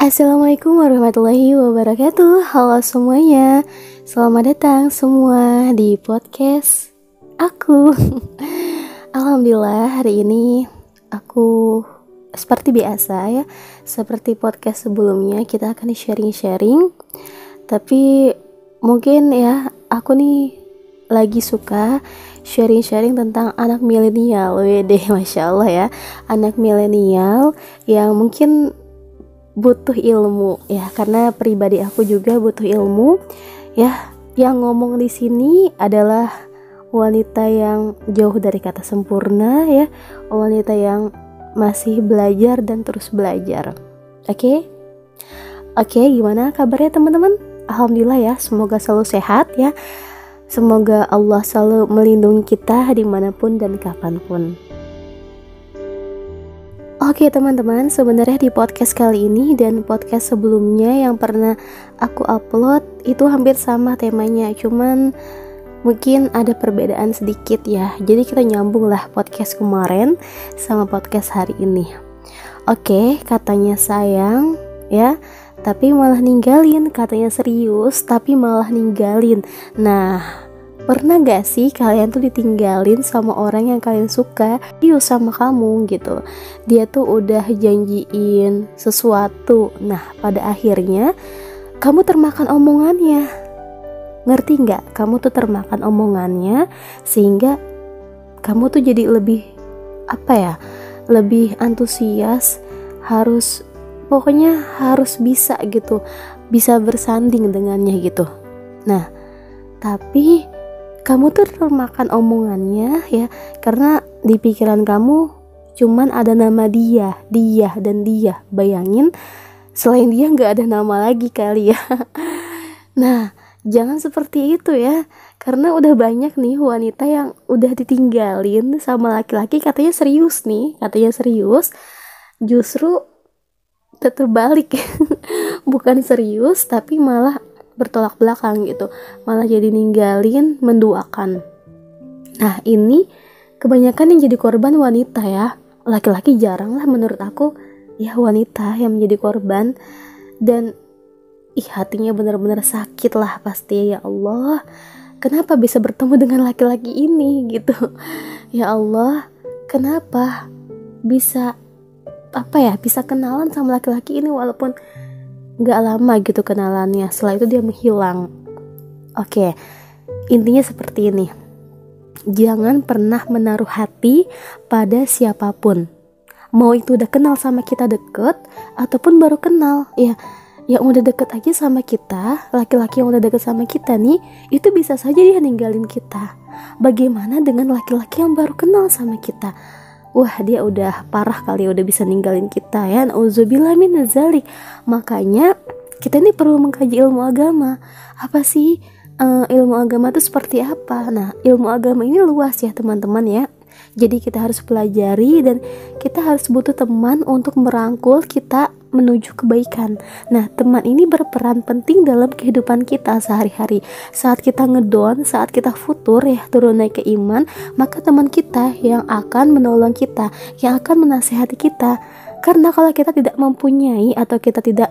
Assalamualaikum warahmatullahi wabarakatuh. Halo semuanya, selamat datang semua di podcast aku. Alhamdulillah hari ini aku seperti biasa ya, seperti podcast sebelumnya kita akan sharing-sharing. Tapi mungkin ya aku nih lagi suka sharing-sharing tentang anak milenial. Wede, masya Allah ya, anak milenial yang mungkin butuh ilmu ya, karena pribadi aku juga butuh ilmu ya. Yang ngomong di sini adalah wanita yang jauh dari kata sempurna ya, wanita yang masih belajar dan terus belajar. Oke, gimana kabarnya teman-teman? Alhamdulillah ya, semoga selalu sehat ya, semoga Allah selalu melindungi kita dimanapun dan kapanpun. Oke teman-teman, sebenarnya di podcast kali ini dan podcast sebelumnya yang pernah aku upload itu hampir sama temanya, cuman mungkin ada perbedaan sedikit ya. Jadi kita nyambung lah podcast kemarin sama podcast hari ini. Oke, katanya sayang ya, tapi malah ninggalin. Katanya serius, tapi malah ninggalin. Nah, pernah gak sih kalian tuh ditinggalin sama orang yang kalian suka, serius sama kamu gitu. Dia tuh udah janjiin sesuatu, nah pada akhirnya kamu termakan omongannya. Ngerti gak? Kamu tuh termakan omongannya, sehingga kamu tuh jadi lebih lebih antusias, pokoknya harus bisa gitu, bisa bersanding dengannya gitu. Nah, tapi kamu tuh termakan omongannya ya, karena di pikiran kamu cuman ada nama dia dan dia. Bayangin, selain dia gak ada nama lagi kali ya. Nah, jangan seperti itu ya, karena udah banyak nih wanita yang udah ditinggalin sama laki-laki katanya serius nih, justru terbalik. Bukan serius tapi malah bertolak belakang gitu, malah jadi ninggalin, menduakan. Nah, ini kebanyakan yang jadi korban wanita ya, laki-laki jarang lah menurut aku ya, wanita yang menjadi korban. Dan hatinya benar-benar sakit lah pasti. Ya Allah, kenapa bisa bertemu dengan laki-laki ini gitu. Ya Allah, kenapa bisa bisa kenalan sama laki-laki ini walaupun gak lama gitu kenalannya, setelah itu dia menghilang. Oke, intinya seperti ini. Jangan pernah menaruh hati pada siapapun, mau itu udah kenal sama kita deket ataupun baru kenal ya. Yang udah deket aja sama kita, laki-laki yang udah deket sama kita nih, itu bisa saja dia ninggalin kita. Bagaimana dengan laki-laki yang baru kenal sama kita? Wah, dia udah parah kali, udah bisa ninggalin kita ya. Nauzubillah min dzalik. Makanya kita ini perlu mengkaji ilmu agama. Apa sih ilmu agama itu seperti apa? Nah, ilmu agama ini luas ya teman-teman ya. Jadi kita harus pelajari dan kita harus butuh teman untuk merangkul kita menuju kebaikan. Nah, teman ini berperan penting dalam kehidupan kita sehari-hari. Saat kita ngedon, saat kita futur ya, turun naik ke iman, maka teman kita yang akan menolong kita, yang akan menasihati kita. Karena kalau kita tidak mempunyai atau kita tidak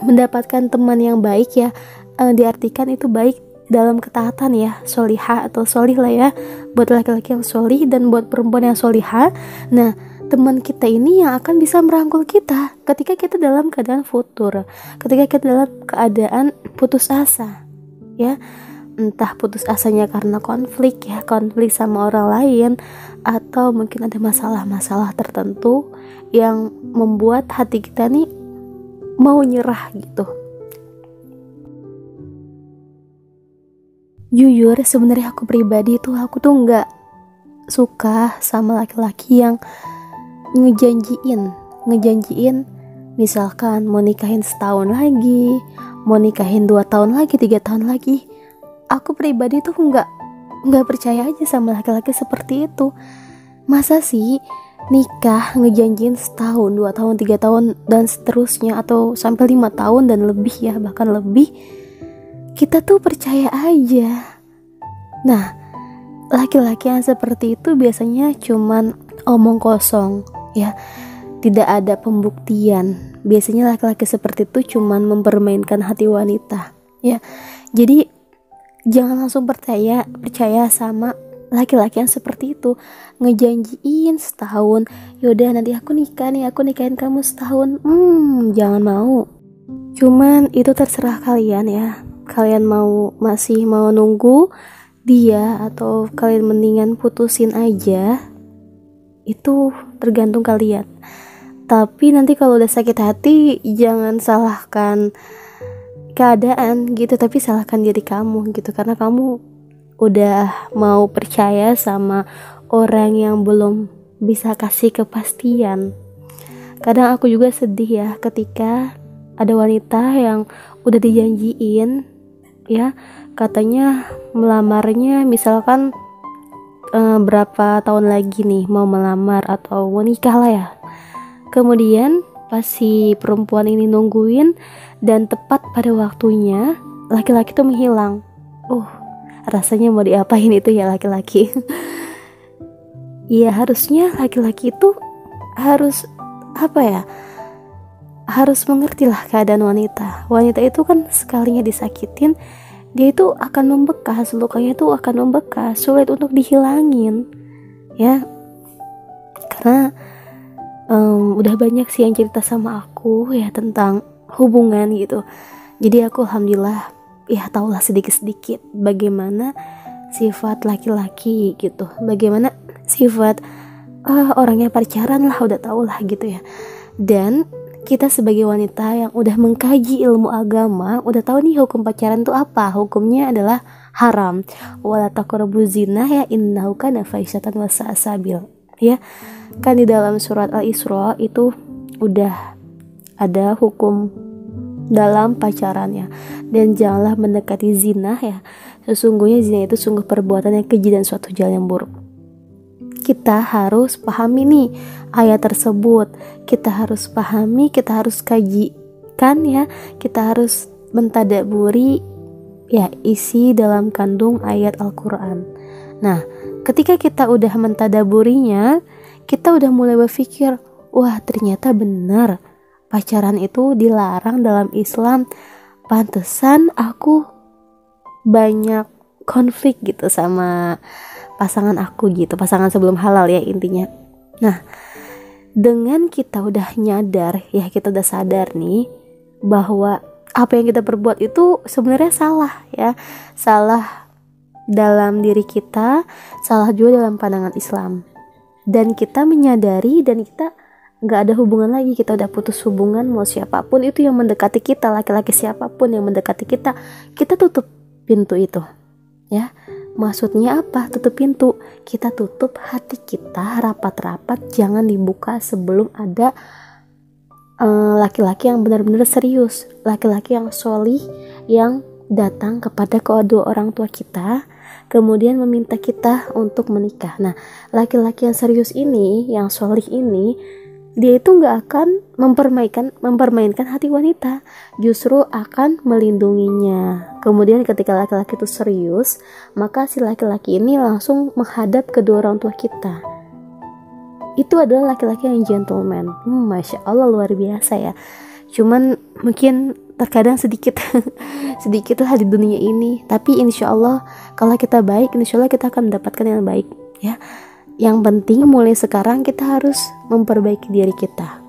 mendapatkan teman yang baik ya, diartikan itu baik dalam ketaatan ya, solihah atau solih lah ya, buat laki-laki yang solih dan buat perempuan yang solihah. Nah, teman kita ini yang akan bisa merangkul kita ketika kita dalam keadaan futur, ketika kita dalam keadaan putus asa ya, entah putus asanya karena konflik sama orang lain, atau mungkin ada masalah-masalah tertentu yang membuat hati kita nih mau nyerah gitu. Jujur sebenarnya aku pribadi aku tuh nggak suka sama laki-laki yang ngejanjiin misalkan mau nikahin setahun lagi, mau nikahin 2 tahun lagi, 3 tahun lagi. Aku pribadi tuh nggak percaya aja sama laki-laki seperti itu. Masa sih nikah ngejanjiin setahun, 2 tahun, 3 tahun dan seterusnya, atau sampai 5 tahun dan lebih ya, bahkan lebih, kita tuh percaya aja. Nah, laki-laki yang seperti itu biasanya cuman omong kosong ya, tidak ada pembuktian biasanya laki-laki seperti itu cuman mempermainkan hati wanita ya. Jadi jangan langsung percaya sama laki-laki yang seperti itu, ngejanjiin setahun, yaudah nanti aku nikah nih, aku nikahin kamu setahun. Jangan mau. Cuman itu terserah kalian ya, kalian masih mau nunggu dia atau kalian mendingan putusin aja, itu tergantung kalian. Tapi nanti kalau udah sakit hati, jangan salahkan keadaan gitu, tapi salahkan diri kamu gitu, karena kamu udah mau percaya sama orang yang belum bisa kasih kepastian. Kadang aku juga sedih ya ketika ada wanita yang udah dijanjiin ya, katanya melamarnya misalkan berapa tahun lagi nih mau melamar atau mau nikah lah ya. Kemudian pas si perempuan ini nungguin dan tepat pada waktunya laki-laki tuh menghilang. Rasanya mau diapain itu ya laki-laki. Ya harusnya laki-laki itu harus harus mengertilah keadaan wanita. Wanita itu kan sekalinya disakitin, dia itu akan membekas, lukanya itu akan membekas, sulit untuk dihilangin ya. Karena udah banyak sih yang cerita sama aku ya tentang hubungan gitu. Jadi aku alhamdulillah ya tahulah sedikit-sedikit bagaimana sifat laki-laki gitu, bagaimana sifat orangnya pacaran lah, udah tahulah gitu ya. Dan kita sebagai wanita yang udah mengkaji ilmu agama, udah tahu nih hukum pacaran itu apa. Hukumnya adalah haram. Wala taqrabuz zina ya innahu kana fahisyatan wa sa'a sabil. Ya. Kan di dalam surat Al-Isra itu udah ada hukum dalam pacarannya. Dan janganlah mendekati zina ya. Sesungguhnya zina itu sungguh perbuatan yang keji dan suatu jalan yang buruk. Kita harus pahami nih ayat tersebut, kita harus pahami, kita harus kajikan ya, kita harus mentadaburi ya isi dalam kandung ayat Al-Quran. Nah, ketika kita udah mentadaburinya, kita udah mulai berpikir, wah ternyata benar pacaran itu dilarang dalam Islam. Pantesan aku banyak konflik gitu sama pasangan aku gitu, pasangan sebelum halal ya intinya. Nah, dengan kita udah nyadar ya, kita udah sadar nih bahwa apa yang kita perbuat itu sebenarnya salah ya, salah dalam diri kita, salah juga dalam pandangan Islam. Dan kita menyadari dan kita nggak ada hubungan lagi, kita udah putus hubungan. Mau siapapun itu yang mendekati kita, laki-laki siapapun yang mendekati kita, kita tutup pintu itu ya. Maksudnya apa? Tutup pintu. Kita tutup hati kita rapat-rapat, jangan dibuka sebelum ada laki-laki yang benar-benar serius, laki-laki yang solih, yang datang kepada kedua orang tua kita, kemudian meminta kita untuk menikah. Nah, laki-laki yang serius ini, yang solih ini, dia itu nggak akan mempermainkan hati wanita, justru akan melindunginya. Kemudian ketika laki-laki itu serius, maka si laki-laki ini langsung menghadap kedua orang tua kita. Itu adalah laki-laki yang gentleman. Masya Allah, luar biasa ya. Cuman mungkin terkadang sedikit lah di dunia ini, tapi insya Allah kalau kita baik, insya Allah kita akan mendapatkan yang baik ya. Yang penting mulai sekarang kita harus memperbaiki diri kita.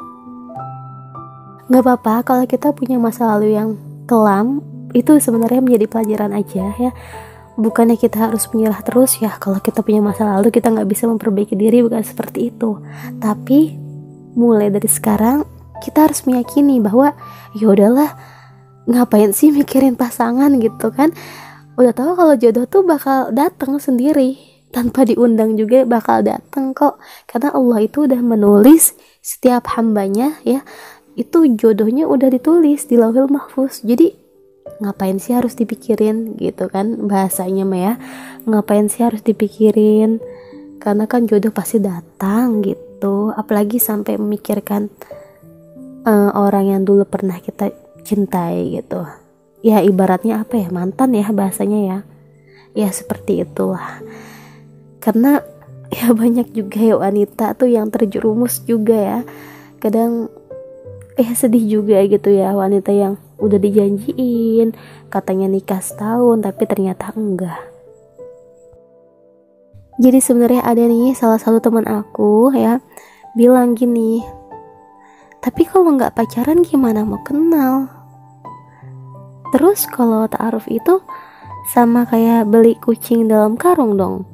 Gak apa-apa kalau kita punya masa lalu yang kelam, itu sebenarnya menjadi pelajaran aja ya. Bukannya kita harus menyerah terus ya, kalau kita punya masa lalu kita gak bisa memperbaiki diri, bukan seperti itu. Tapi mulai dari sekarang kita harus meyakini bahwa ya udahlah, ngapain sih mikirin pasangan gitu kan. Udah tahu kalau jodoh tuh bakal datang sendiri, tanpa diundang juga bakal datang kok, karena Allah itu udah menulis setiap hambanya ya, itu jodohnya udah ditulis di Lauhul Mahfuz. Jadi ngapain sih harus dipikirin gitu kan, bahasanya mah ya, ngapain sih harus dipikirin, karena kan jodoh pasti datang gitu. Apalagi sampai memikirkan orang yang dulu pernah kita cintai gitu ya, ibaratnya apa ya, mantan ya bahasanya ya seperti itulah. Karena ya banyak juga ya wanita tuh yang terjerumus juga ya. Kadang sedih juga gitu ya, wanita yang udah dijanjiin katanya nikah setahun tapi ternyata enggak. Jadi sebenarnya ada nih salah satu teman aku ya bilang gini, tapi kalau nggak pacaran gimana mau kenal? Terus kalau ta'aruf itu sama kayak beli kucing dalam karung dong?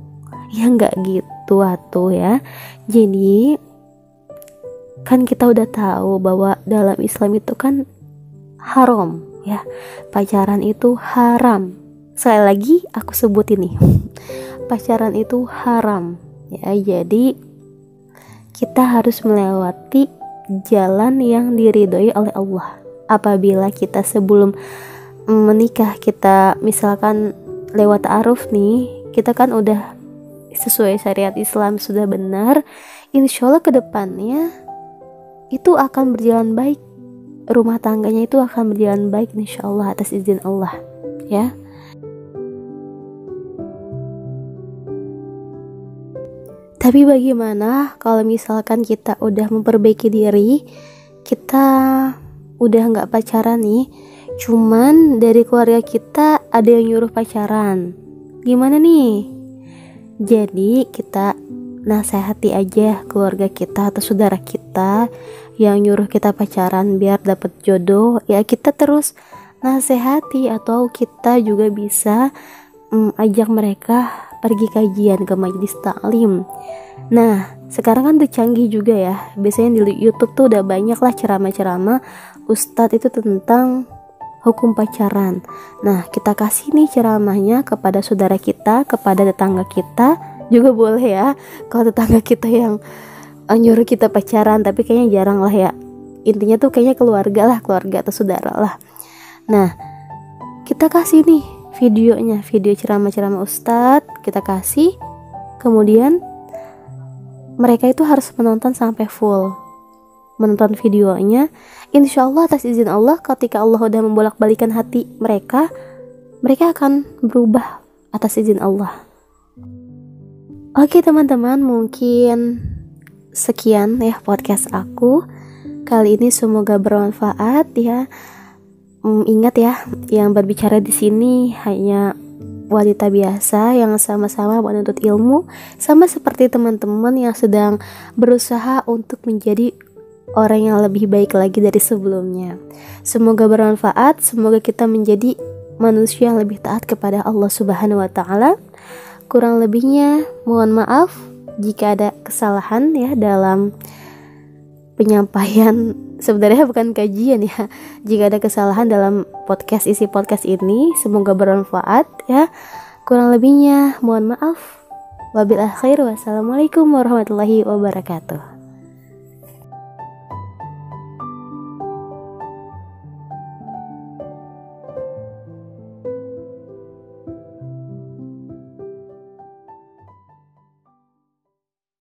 Ya nggak gitu atuh ya. Jadi kan kita udah tahu bahwa dalam Islam itu kan haram ya, pacaran itu haram. Sekali lagi aku sebut ini, pacaran itu haram ya. Jadi kita harus melewati jalan yang diridhoi oleh Allah. Apabila kita sebelum menikah, kita misalkan lewat ta'aruf nih, kita kan udah sesuai syariat Islam, sudah benar, insya Allah kedepannya itu akan berjalan baik, rumah tangganya itu akan berjalan baik insya Allah atas izin Allah ya. Tapi bagaimana kalau misalkan kita udah memperbaiki diri, kita udah nggak pacaran nih, cuman dari keluarga kita ada yang nyuruh pacaran, gimana nih? Jadi kita nasihati aja keluarga kita atau saudara kita yang nyuruh kita pacaran biar dapat jodoh, ya kita terus nasihati, atau kita juga bisa ajak mereka pergi kajian ke majelis taklim. Nah sekarang kan udah canggih juga ya, biasanya di YouTube tuh udah banyak lah ceramah-ceramah ustadz itu tentang hukum pacaran. Nah kita kasih nih ceramahnya kepada saudara kita, kepada tetangga kita juga boleh ya. Kalau tetangga kita yang nyuruh kita pacaran, tapi kayaknya jarang lah ya, intinya tuh kayaknya keluarga lah, keluarga atau saudara lah. Nah kita kasih nih videonya, video ceramah-ceramah ustadz kita kasih, kemudian mereka itu harus menonton sampai full, menonton videonya. Insya Allah atas izin Allah, ketika Allah udah membolak-balikan hati mereka, mereka akan berubah atas izin Allah. Oke teman-teman, mungkin sekian ya podcast aku kali ini, semoga bermanfaat ya. Ingat ya, yang berbicara di sini hanya wanita biasa yang sama-sama menuntut ilmu, sama seperti teman-teman yang sedang berusaha untuk menjadi orang yang lebih baik lagi dari sebelumnya. Semoga bermanfaat, semoga kita menjadi manusia yang lebih taat kepada Allah Subhanahu wa Ta'ala. Kurang lebihnya mohon maaf jika ada kesalahan ya dalam penyampaian, sebenarnya bukan kajian ya. Jika ada kesalahan dalam isi podcast ini, semoga bermanfaat ya. Kurang lebihnya mohon maaf. Wabillahi khair. Wassalamualaikum warahmatullahi wabarakatuh.